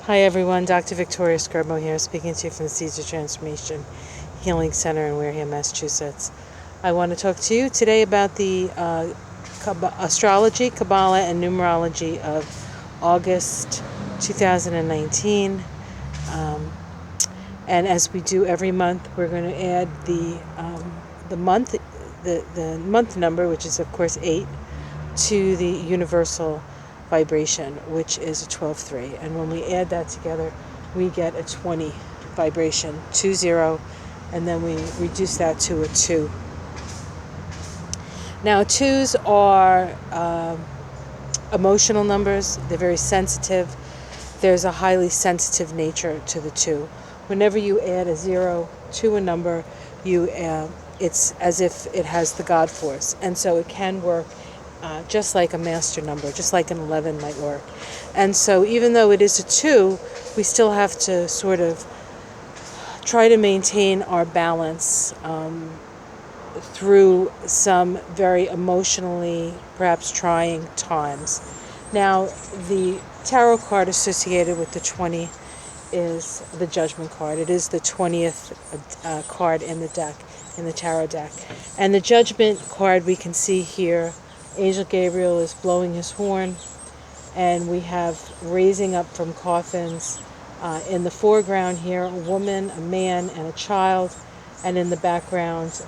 Hi everyone, Dr. Victoria Scarbo here, speaking to you from the Seeds of Transformation Healing Center in Wareham, Massachusetts. I want to talk to you today about the Astrology, Kabbalah, and Numerology of August 2019. And as we do every month, we're going to add the month number, which is of course 8, to the universal vibration, which is a 12-3. And when we add that together, we get a 20 vibration, 2-0, and then we reduce that to a 2. Now, 2s are emotional numbers. They're very sensitive. There's a highly sensitive nature to the 2. Whenever you add a 0 to a number, it's as if it has the God force. And so it can work just like a master number, just like an 11 might work. And so even though it is a 2, we still have to sort of try to maintain our balance through some very emotionally, perhaps trying times. Now, the tarot card associated with the 20 is the Judgment card. It is the 20th card in the deck, in the tarot deck. And the Judgment card we can see here, Angel Gabriel is blowing his horn, and we have raising up from coffins. In the foreground here, a woman, a man, and a child. And in the background,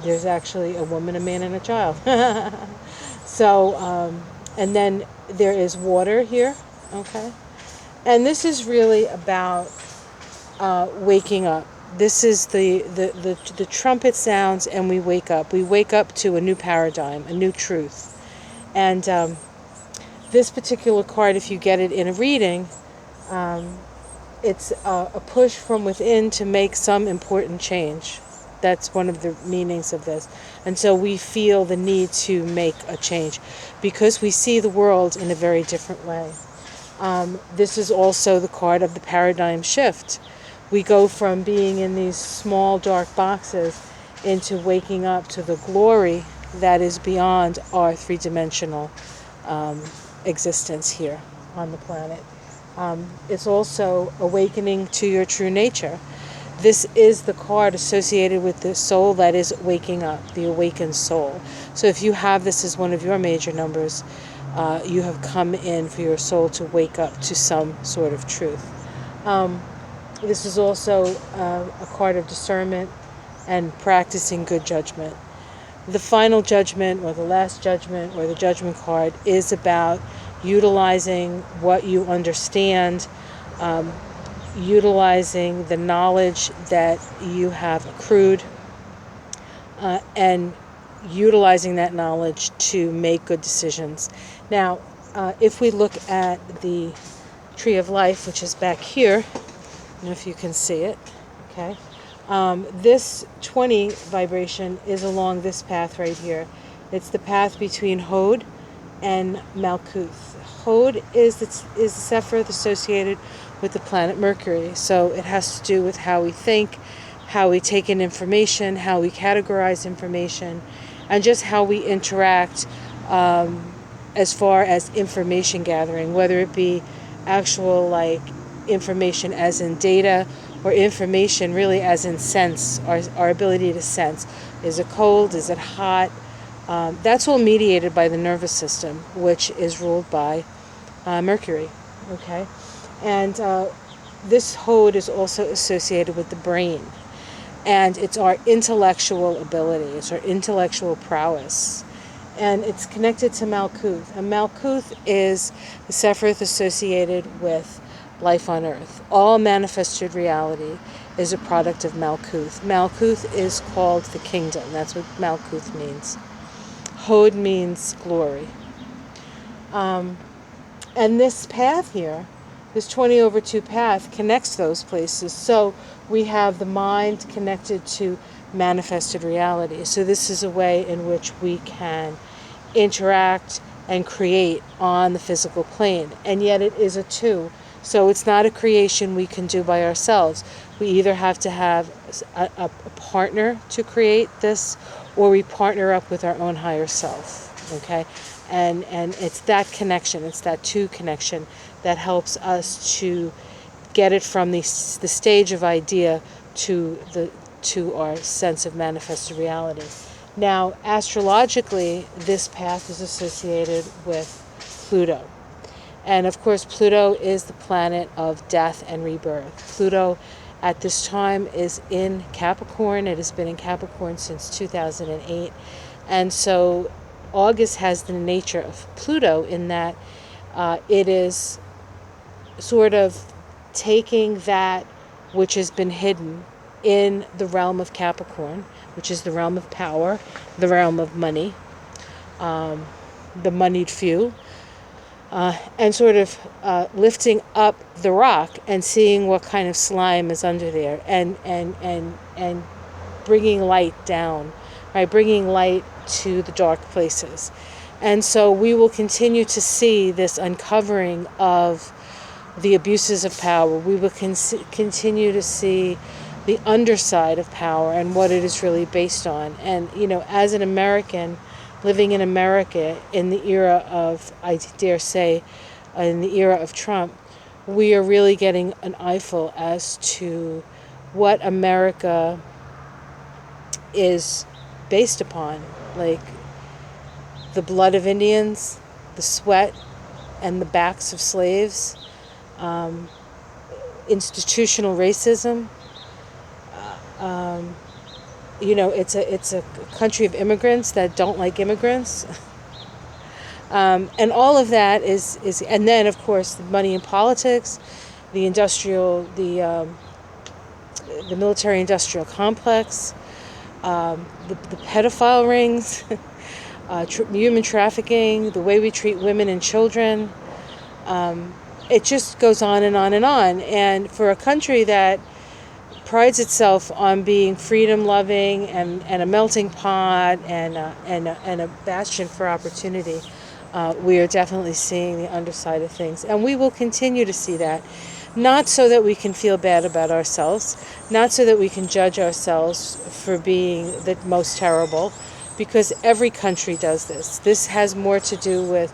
there's actually a woman, a man, and a child. And then there is water here, okay? And this is really about waking up. This is the trumpet sounds, and we wake up. We wake up to a new paradigm, a new truth. And this particular card, if you get it in a reading, it's a push from within to make some important change. That's one of the meanings of this. And so we feel the need to make a change because we see the world in a very different way. This is also the card of the paradigm shift. We go from being in these small dark boxes into waking up to the glory that is beyond our three-dimensional existence here on the planet. It's also awakening to your true nature. This is the card associated with the soul that is waking up, the awakened soul. So if you have this as one of your major numbers, you have come in for your soul to wake up to some sort of truth. This is also a card of discernment and practicing good judgment. The final judgment, or the last judgment, or the Judgment card is about utilizing what you understand, utilizing the knowledge that you have accrued, and utilizing that knowledge to make good decisions. Now, if we look at the Tree of Life, which is back here, I don't know if you can see it, okay? This 20 vibration is along this path right here. It's the path between Hod and Malkuth. Hod is the Sephiroth associated with the planet Mercury. So it has to do with how we think, how we take in information, how we categorize information, and just how we interact as far as information gathering, whether it be actual information as in data, or information really as in sense, our ability to sense. Is it cold? Is it hot? That's all mediated by the nervous system, which is ruled by Mercury. Okay, and this Hod is also associated with the brain, and it's our intellectual ability, it's our intellectual prowess, and it's connected to Malkuth. And Malkuth is the Sephiroth associated with life on earth. All manifested reality is a product of Malkuth. Malkuth is called the kingdom. That's what Malkuth means. Hod means glory. And this path here, this 20/2 path, connects those places. So we have the mind connected to manifested reality. So this is a way in which we can interact and create on the physical plane. And yet it is a 2. So it's not a creation we can do by ourselves. We either have to have a partner to create this, or we partner up with our own higher self, okay? And it's that connection, it's that 2 connection that helps us to get it from the stage of idea to our sense of manifested reality. Now, astrologically, this path is associated with Pluto. And of course, Pluto is the planet of death and rebirth. Pluto at this time is in Capricorn. It has been in Capricorn since 2008. And so August has the nature of Pluto in that it is sort of taking that which has been hidden in the realm of Capricorn, which is the realm of power, the realm of money, the moneyed few, and sort of lifting up the rock and seeing what kind of slime is under there, and bringing light down, right? Bringing light to the dark places. And so we will continue to see this uncovering of the abuses of power. We will continue to see the underside of power and what it is really based on. And, as an American, living in America in the era of, I dare say, in the era of Trump, we are really getting an eyeful as to what America is based upon. Like the blood of Indians, the sweat and the backs of slaves, institutional racism. It's a country of immigrants that don't like immigrants. And all of that is, and then of course the money in politics, the military-industrial complex, the pedophile rings, human trafficking, the way we treat women and children. It just goes on and on and on. And for a country that prides itself on being freedom-loving and a melting pot and a bastion for opportunity, we are definitely seeing the underside of things. And we will continue to see that. Not so that we can feel bad about ourselves, not so that we can judge ourselves for being the most terrible, because every country does this. This has more to do with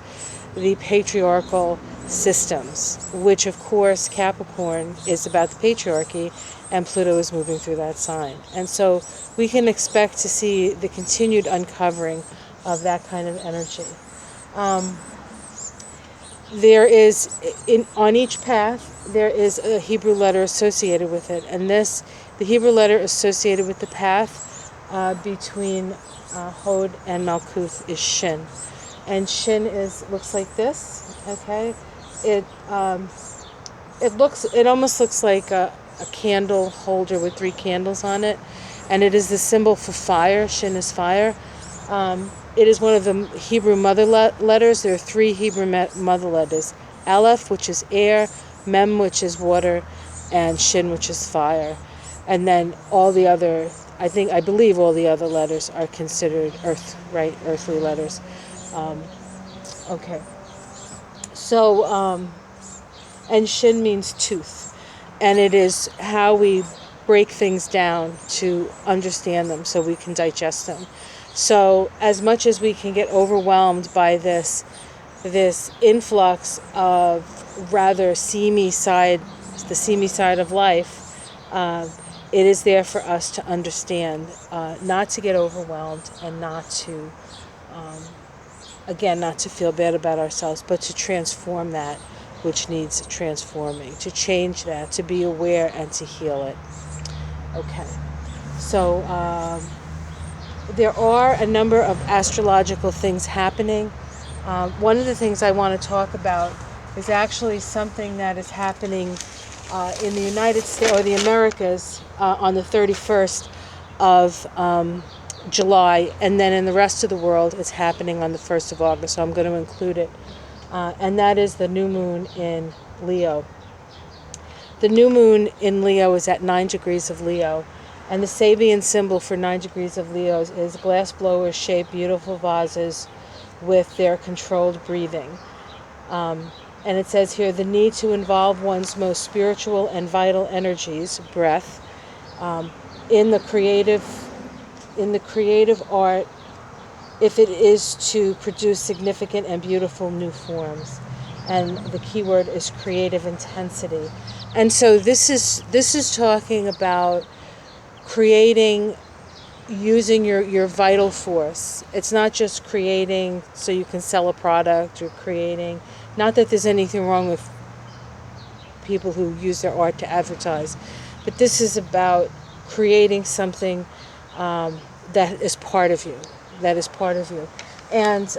the patriarchal systems, which of course Capricorn is about the patriarchy, and Pluto is moving through that sign. And so we can expect to see the continued uncovering of that kind of energy. There is, on each path, there is a Hebrew letter associated with it. And the Hebrew letter associated with the path between Hod and Malkuth is Shin. And Shin looks like this, okay? It almost looks like a candle holder with 3 candles on it. And it is the symbol for fire. Shin is fire. It is one of the Hebrew mother letters. There are 3 Hebrew mother letters. Aleph, which is air, Mem, which is water, and Shin, which is fire. And then all the other, I believe all the other letters are considered earth, right? Earthly letters. Okay. So, and Shin means tooth. And it is how we break things down to understand them so we can digest them. So as much as we can get overwhelmed by this influx of rather the seamy side of life, it is there for us to understand, not to get overwhelmed and not to, not to feel bad about ourselves, but to transform that which needs transforming, to change that, to be aware and to heal it. Okay, so there are a number of astrological things happening. One of the things I want to talk about is actually something that is happening in the United States or the Americas on the 31st of July, and then in the rest of the world it's happening on the 1st of August, so I'm going to include it. And that is the new moon in Leo. The new moon in Leo is at 9 degrees of Leo. And the Sabian symbol for 9 degrees of Leo is glass blowers shaped beautiful vases with their controlled breathing. And it says here, the need to involve one's most spiritual and vital energies, breath, in the creative art, if it is to produce significant and beautiful new forms. and the key word is creative intensity. And so this is talking about creating, using your vital force. It's not just creating so you can sell a product, or creating, not that there's anything wrong with people who use their art to advertise, but this is about creating something that is part of you, And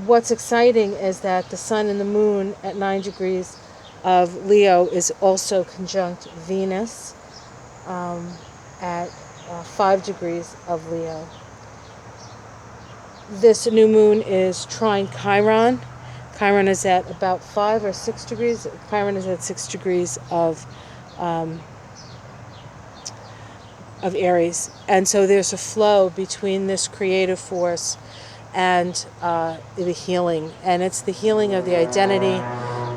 what's exciting is that the sun and the moon at 9 degrees of Leo is also conjunct Venus at 5 degrees of Leo. This new moon is trine Chiron. Chiron is at about 5 or 6 degrees. Chiron is at 6 degrees of Aries. And so there's a flow between this creative force and the healing. And it's the healing of the identity.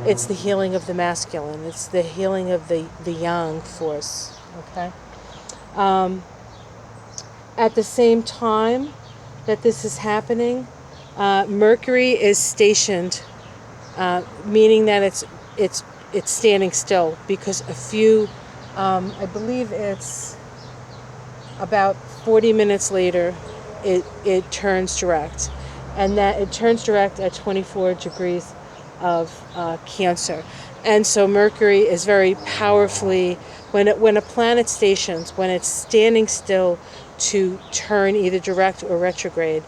It's the healing of the masculine. It's the healing of the yang force. Okay? At the same time that this is happening, Mercury is stationed, meaning that it's standing still, because a few, I believe it's about 40 minutes later, it turns direct, and that it turns direct at 24 degrees of Cancer. And so Mercury is very powerfully, when a planet stations, when it's standing still to turn either direct or retrograde,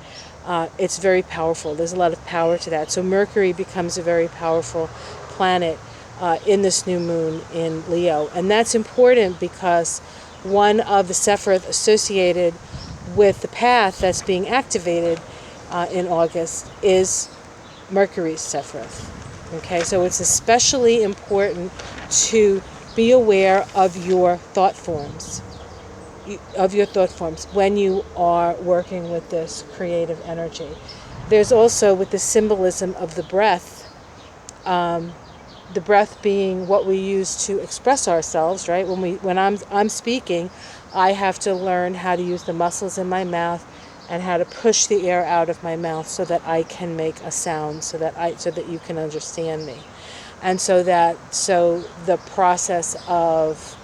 it's very powerful. There's a lot of power to that. So Mercury becomes a very powerful planet in this new moon in Leo. And that's important because one of the Sephiroth associated with the path that's being activated in August is Mercury's Sephiroth. Okay, so it's especially important to be aware of your thought forms. When you are working with this creative energy. There's also, with the symbolism of the breath being what we use to express ourselves, right? When I'm speaking, I have to learn how to use the muscles in my mouth and how to push the air out of my mouth so that I can make a sound, so that you can understand me. And so the process of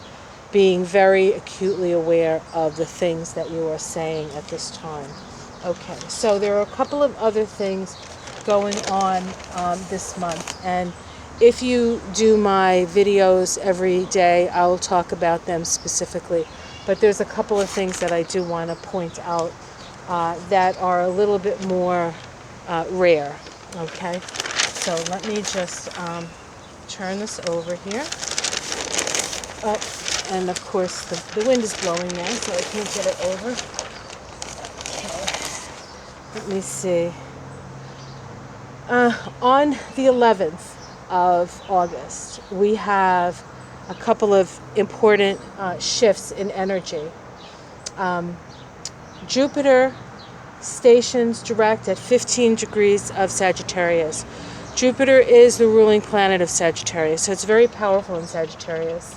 being very acutely aware of the things that you are saying at this time. Okay, so there are a couple of other things going on this month, and if you do my videos every day, I will talk about them specifically. But there's a couple of things that I do want to point out that are a little bit more rare. Okay, so let me just turn this over here. Oh, and of course the wind is blowing now, so I can't get it over. Okay, let me see. On the 11th of August, we have a couple of important shifts in energy. Jupiter stations direct at 15 degrees of Sagittarius. Jupiter is the ruling planet of Sagittarius, so it's very powerful in Sagittarius.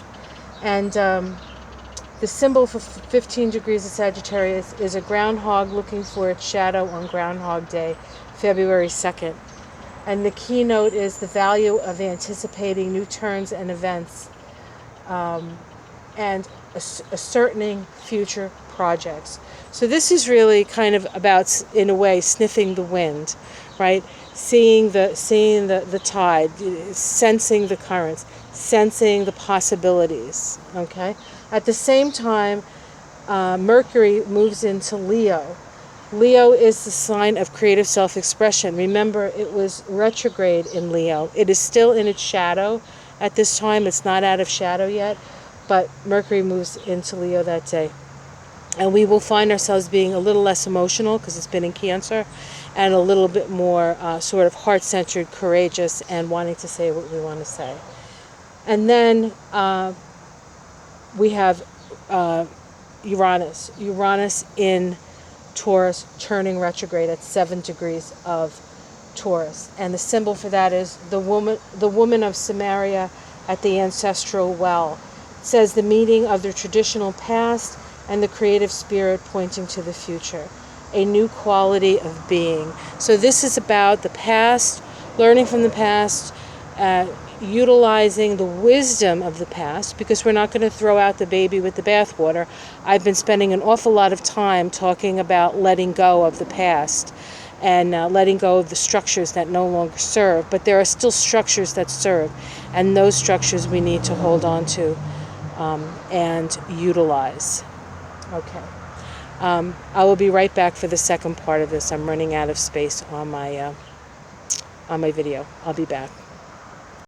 And the symbol for 15 degrees of Sagittarius is a groundhog looking for its shadow on Groundhog Day, February 2nd. And the keynote is the value of anticipating new turns and events and ascertaining future projects. So this is really kind of about, in a way, sniffing the wind, right? Seeing the tide, sensing the currents, sensing the possibilities, okay? At the same time, Mercury moves into Leo. Leo is the sign of creative self-expression. Remember, it was retrograde in Leo. It is still in its shadow at this time. It's not out of shadow yet, but Mercury moves into Leo that day. And we will find ourselves being a little less emotional because it's been in Cancer, and a little bit more sort of heart-centered, courageous, and wanting to say what we want to say. And then we have Uranus. Uranus in Taurus turning retrograde at 7 degrees of Taurus. And the symbol for that is the woman of Samaria at the ancestral well. It says the meeting of the traditional past and the creative spirit pointing to the future. A new quality of being. So this is about the past learning from the past, utilizing the wisdom of the past, because we're not going to throw out the baby with the bathwater. I've been spending an awful lot of time talking about letting go of the past and letting go of the structures that no longer serve. But there are still structures that serve, and those structures we need to hold on to and utilize. Okay. I will be right back for the second part of this. I'm running out of space on my video. I'll be back.